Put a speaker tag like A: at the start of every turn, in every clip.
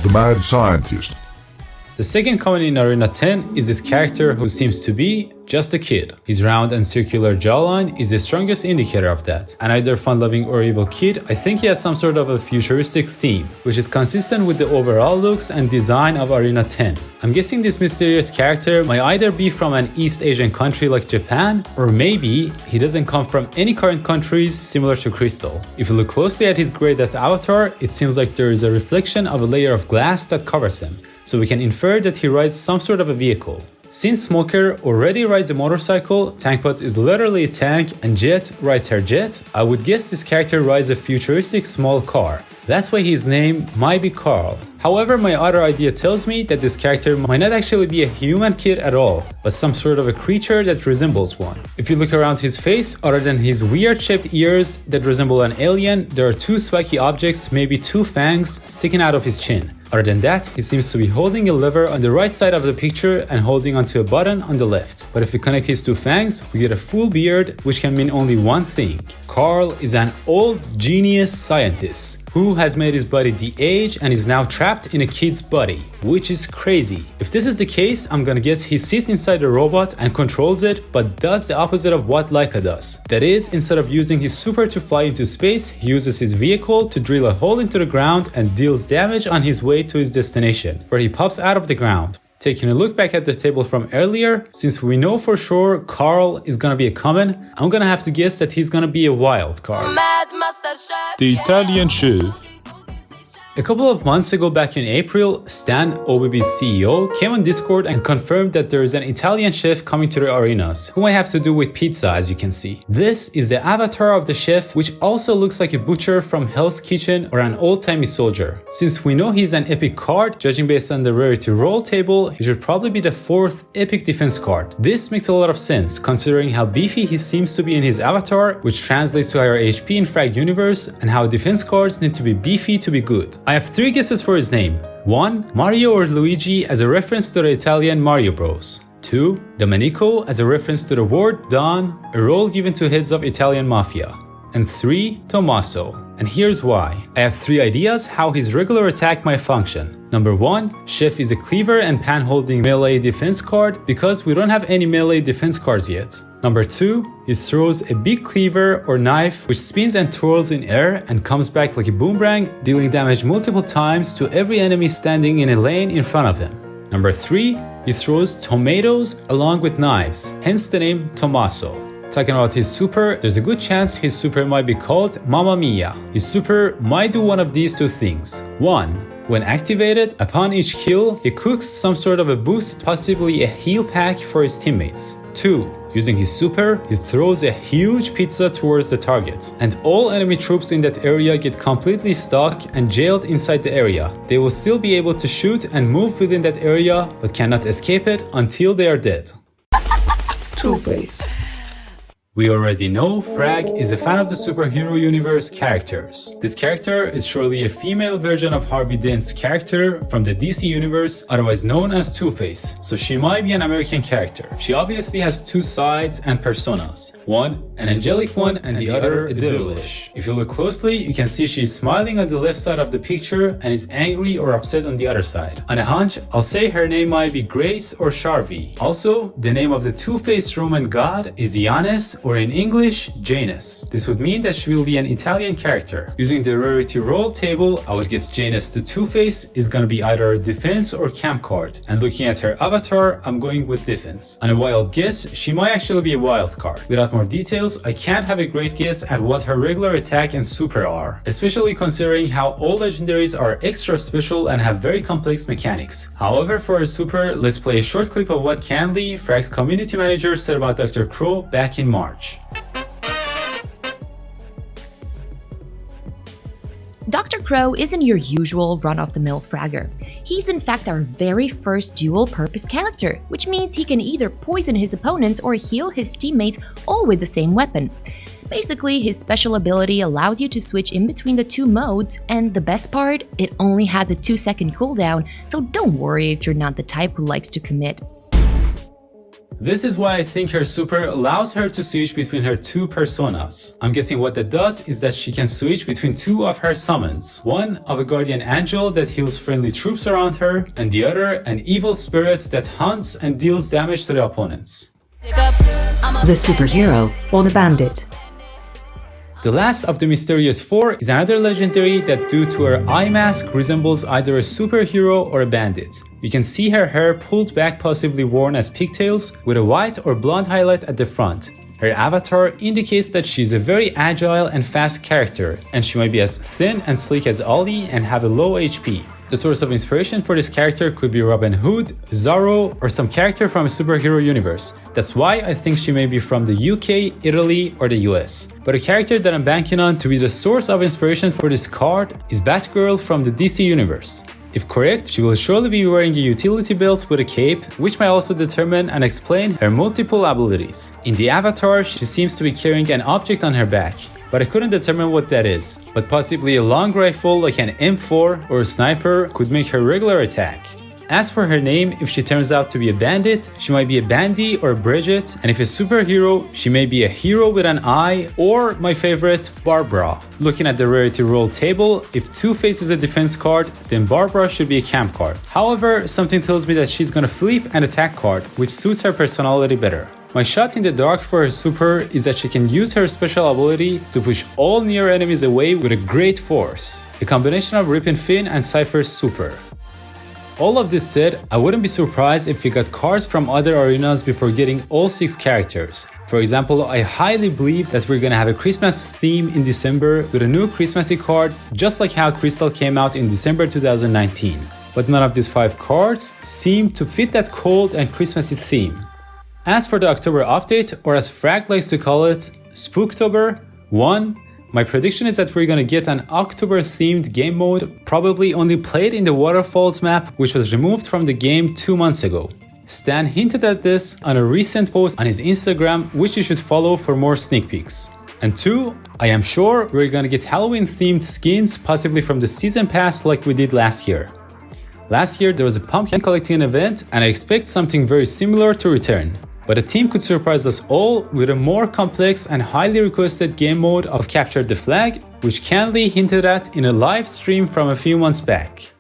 A: the mad scientist.
B: The second common in Arena 10 is this character who seems to be just a kid. His round and circular jawline is the strongest indicator of that. And either fun-loving or evil kid, I think he has some sort of a futuristic theme, which is consistent with the overall looks and design of Arena 10. I'm guessing this mysterious character might either be from an East Asian country like Japan, or maybe he doesn't come from any current countries similar to Crystal. If you look closely at his grey death avatar, it seems like there is a reflection of a layer of glass that covers him. So we can infer that he rides some sort of a vehicle. Since Smoker already rides a motorcycle, Tankbot is literally a tank, and Jet rides her jet, I would guess this character rides a futuristic small car. That's why his name might be Carl. However, my other idea tells me that this character might not actually be a human kid at all, but some sort of a creature that resembles one. If you look around his face, other than his weird shaped ears that resemble an alien, there are two spiky objects, maybe two fangs, sticking out of his chin. Other than that, he seems to be holding a lever on the right side of the picture and holding onto a button on the left. But if we connect his two fangs, we get a full beard, which can mean only one thing. Carl is an old genius scientist who has made his body de-age and is now trapped in a kid's body, which is crazy. If this is the case, I'm gonna guess he sits inside the robot and controls it, but does the opposite of what Laika does. That is, instead of using his super to fly into space, he uses his vehicle to drill a hole into the ground and deals damage on his way to his destination, where he pops out of the ground. Taking a look back at the table from earlier, since we know for sure Carl is gonna be a common, I'm gonna have to guess that he's gonna be a wild card.
C: The Italian chef.
B: A couple of months ago, back in April, Stan, OhBiBi's CEO, came on Discord and confirmed that there is an Italian chef coming to the arenas, who might have to do with pizza, as you can see. This is the avatar of the chef, which also looks like a butcher from Hell's Kitchen or an old-timey soldier. Since we know he's an epic card, judging based on the rarity roll table, he should probably be the 4th epic defense card. This makes a lot of sense, considering how beefy he seems to be in his avatar, which translates to higher HP in Frag universe, and how defense cards need to be beefy to be good. I have 3 guesses for his name. 1. Mario or Luigi as a reference to the Italian Mario Bros. 2. Domenico as a reference to the word Don, a role given to heads of Italian mafia. And 3. Tommaso. And here's why. I have 3 ideas how his regular attack might function. Number 1. Chef is a cleaver and pan-holding melee defense card because we don't have any melee defense cards yet. Number 2. He throws a big cleaver or knife which spins and twirls in air and comes back like a boomerang, dealing damage multiple times to every enemy standing in a lane in front of him. Number 3. He throws tomatoes along with knives, hence the name Tommaso. Talking about his super, there's a good chance his super might be called Mamma Mia. His super might do one of these 2 things. 1. When activated, upon each kill, he cooks some sort of a boost, possibly a heal pack for his teammates. 2. Using his super, he throws a huge pizza towards the target, and all enemy troops in that area get completely stuck and jailed inside the area. They will still be able to shoot and move within that area, but cannot escape it until they are dead.
D: 2Face.
B: We already know Frag is a fan of the superhero universe characters. This character is surely a female version of Harvey Dent's character from the DC universe, otherwise known as 2Face, so she might be an American character. She obviously has 2 sides and personas, one an angelic one and the other a devilish. If you look closely, you can see she's smiling on the left side of the picture and is angry or upset on the other side. On a hunch, I'll say her name might be Grace or Sharvie. Also, the name of the 2-faced Roman god is Janus, or in English, Janus. This would mean that she will be an Italian character. Using the rarity roll table, I would guess Janus the 2-face is gonna be either a defense or camp card. And looking at her avatar, I'm going with defense. On a wild guess, she might actually be a wild card. Without more details, I can't have a great guess at what her regular attack and super are, especially considering how all legendaries are extra special and have very complex mechanics. However, for her super, let's play a short clip of what Candy, Frag's community manager, said about Dr. Crow back in March.
E: Dr. Crow isn't your usual run-of-the-mill fragger. He's in fact our very first dual-purpose character, which means he can either poison his opponents or heal his teammates all with the same weapon. Basically, his special ability allows you to switch in between the 2 modes, and the best part, it only has a 2-second cooldown, so don't worry if you're not the type who likes to commit.
B: This is why I think her super allows her to switch between her two personas. I'm guessing what that does is that she can switch between two of her summons. One of a guardian angel that heals friendly troops around her, and the other an evil spirit that hunts and deals damage to the opponents.
D: The superhero or the bandit.
B: The last of the mysterious four is another legendary that due to her eye mask resembles either a superhero or a bandit. You can see her hair pulled back, possibly worn as pigtails, with a white or blonde highlight at the front. Her avatar indicates that she's a very agile and fast character, and she might be as thin and sleek as Ollie and have a low HP. The source of inspiration for this character could be Robin Hood, Zorro, or some character from a superhero universe. That's why I think she may be from the UK, Italy, or the US. But a character that I'm banking on to be the source of inspiration for this card is Batgirl from the DC universe. If correct, she will surely be wearing a utility belt with a cape, which may also determine and explain her multiple abilities. In the avatar, she seems to be carrying an object on her back, but I couldn't determine what that is. But possibly a long rifle like an M4 or a sniper could make her regular attack. As for her name, if she turns out to be a bandit, she might be a Bandy or a Bridget, and if a superhero, she may be a hero with an eye, or my favorite, Barbara. Looking at the rarity roll table, if 2Face is a defense card, then Barbara should be a camp card. However, something tells me that she's gonna flip an attack card, which suits her personality better. My shot in the dark for her super is that she can use her special ability to push all near enemies away with a great force. A combination of Rip and Finn and Cypher's super. All of this said, I wouldn't be surprised if we got cards from other arenas before getting all 6 characters. For example, I highly believe that we're gonna have a Christmas theme in December with a new Christmassy card, just like how Crystal came out in December 2019. But none of these 5 cards seem to fit that cold and Christmassy theme. As for the October update, or as Frag likes to call it, Spooktober 1, my prediction is that we're gonna get an October-themed game mode, probably only played in the Waterfalls map, which was removed from the game 2 months ago. Stan hinted at this on a recent post on his Instagram, which you should follow for more sneak peeks. And 2, I am sure we're gonna get Halloween-themed skins, possibly from the Season Pass like we did last year. Last year there was a pumpkin collecting event, and I expect something very similar to return. But the team could surprise us all with a more complex and highly requested game mode of Capture the Flag, which Canly hinted at in a live stream from a few months back.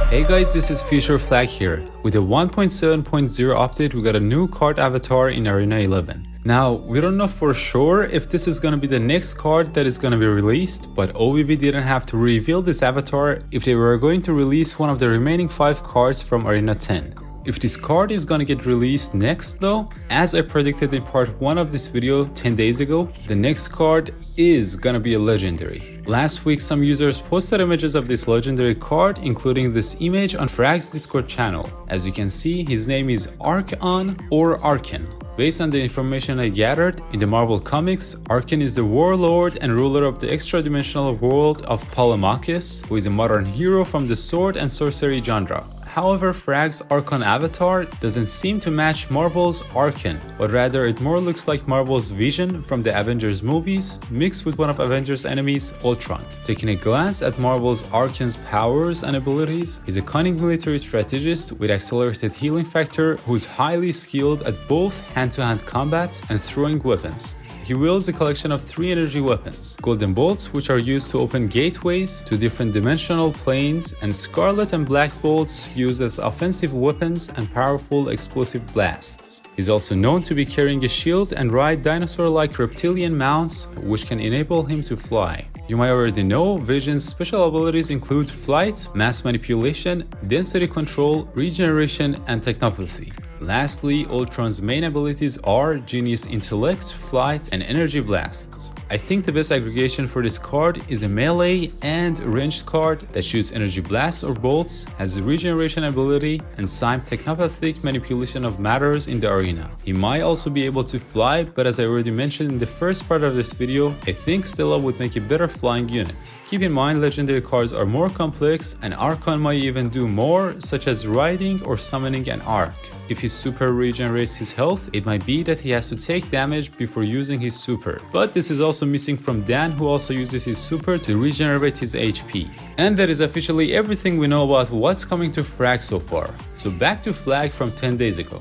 B: Hey guys, this is Future Flag here. With the 1.7.0 update, we got a new card avatar in Arena 11. Now, we don't know for sure if this is gonna be the next card that is gonna be released, but OhBiBi didn't have to reveal this avatar if they were going to release one of the remaining 5 cards from Arena 10. If this card is gonna get released next though, as I predicted in part 1 of this video 10 days ago, the next card is gonna be a legendary. Last week some users posted images of this legendary card, including this image on Frag's Discord channel. As you can see, his name is ARK-ON or Arkon. Based on the information I gathered, in the Marvel Comics, Arkon is the warlord and ruler of the extra-dimensional world of Polemarchus, who is a modern hero from the sword and sorcery genre. However, Frag's Arkon avatar doesn't seem to match Marvel's Arkon, but rather it more looks like Marvel's Vision from the Avengers movies, mixed with one of Avengers' enemies, Ultron. Taking a glance at Marvel's Arkon's powers and abilities, he's a cunning military strategist with accelerated healing factor who's highly skilled at both hand-to-hand combat and throwing weapons. He wields a collection of 3 energy weapons, golden bolts which are used to open gateways to different dimensional planes, and scarlet and black bolts used as offensive weapons and powerful explosive blasts. He's also known to be carrying a shield and ride dinosaur-like reptilian mounts which can enable him to fly. You might already know Vision's special abilities include flight, mass manipulation, density control, regeneration, and technopathy. Lastly, Ultron's main abilities are Genius Intellect, Flight, and Energy Blasts. I think the best aggregation for this card is a melee and ranged card that shoots energy blasts or bolts, has regeneration ability, and Syme technopathic manipulation of matters in the arena. He might also be able to fly, but as I already mentioned in the first part of this video, I think Stella would make a better flying unit. Keep in mind, legendary cards are more complex, and Arkon might even do more, such as riding or summoning an Ark. If he his super regenerates his health, it might be that he has to take damage before using his super. But this is also missing from Dan, who also uses his super to regenerate his HP. And that is officially everything we know about what's coming to Frag so far. So back to Flag from 10 days ago.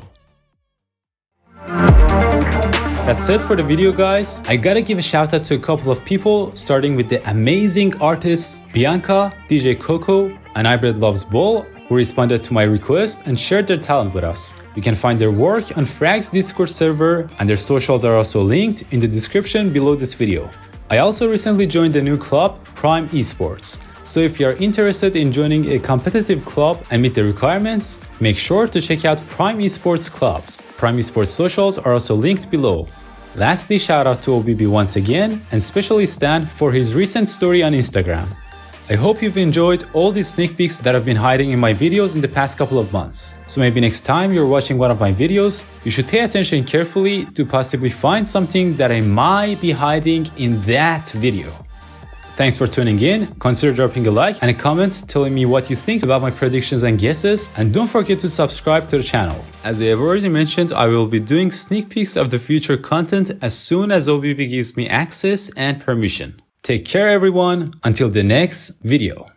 B: That's it for the video, guys. I gotta give a shout out to a couple of people, starting with the amazing artists Bianca, DJ Cøcø, and Ibrid Loves Ball, who responded to my request and shared their talent with us. You can find their work on Frag's Discord server, and their socials are also linked in the description below this video. I also recently joined a new club, Prime Esports. So if you are interested in joining a competitive club and meet the requirements, make sure to check out Prime Esports clubs. Prime Esports socials are also linked below. Lastly, shout out to OhBiBi once again, and especially Stan for his recent story on Instagram. I hope you've enjoyed all these sneak peeks that I've been hiding in my videos in the past couple of months. So maybe next time you're watching one of my videos, you should pay attention carefully to possibly find something that I might be hiding in that video. Thanks for tuning in. Consider dropping a like and a comment telling me what you think about my predictions and guesses, and don't forget to subscribe to the channel. As I have already mentioned, I will be doing sneak peeks of the future content as soon as OhBiBi gives me access and permission. Take care everyone, until the next video.